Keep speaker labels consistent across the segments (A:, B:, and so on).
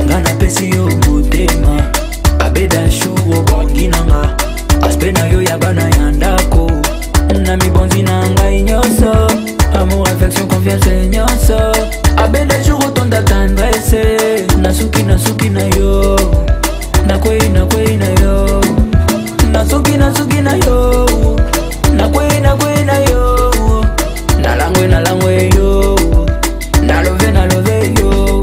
A: Ngana pesi yo mutema abeda shugo bonginanga aspena yo yabana yandako na mibonzi nanga inyoso amour affection confiance inyoso abeda shugo tonda tendresse nasuki na yo nakwei na yo nasuki na yo nakwei na yo nalangwe yo nalove yo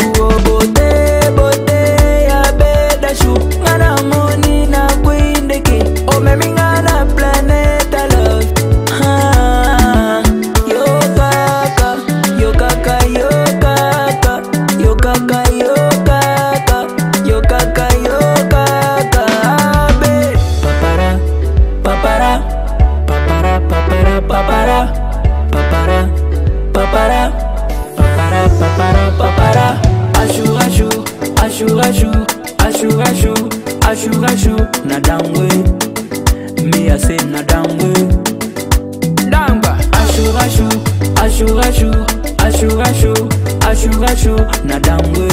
A: bote ya beda shu ngana moni na kwindeke o memi ngana planeta love yo kaka be papara ashu na dangwe me I say na dangwe damba ashu na dangwe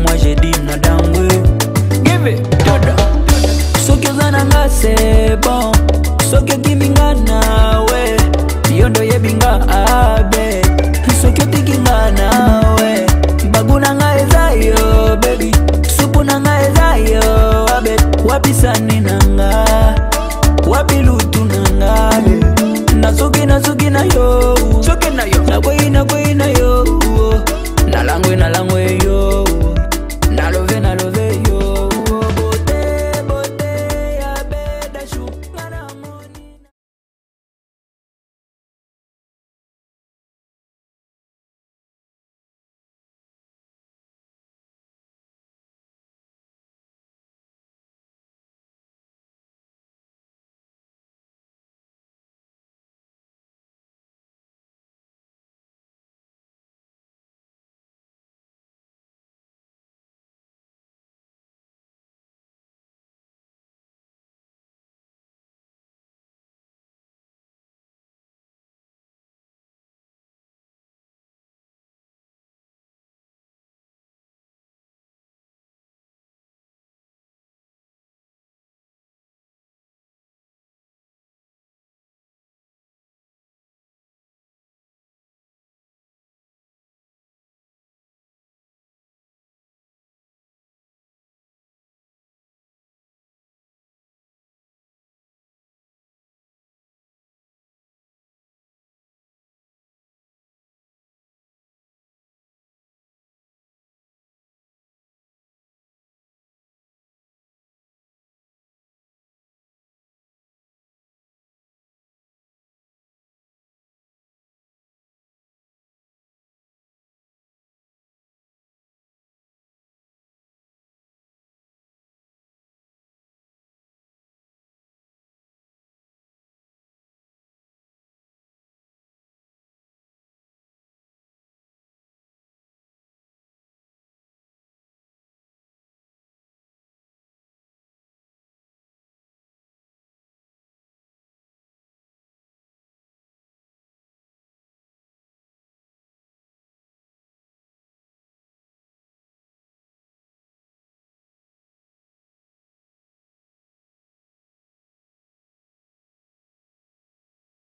A: moi j'ai dit na dangwe give it doda sokyo zana nga c'est bon sokyo kiminga nawe yondo yebinga abe sokyo tikinga nawe baguna nga ezayo baby supu na nga ezayo abe wapisani na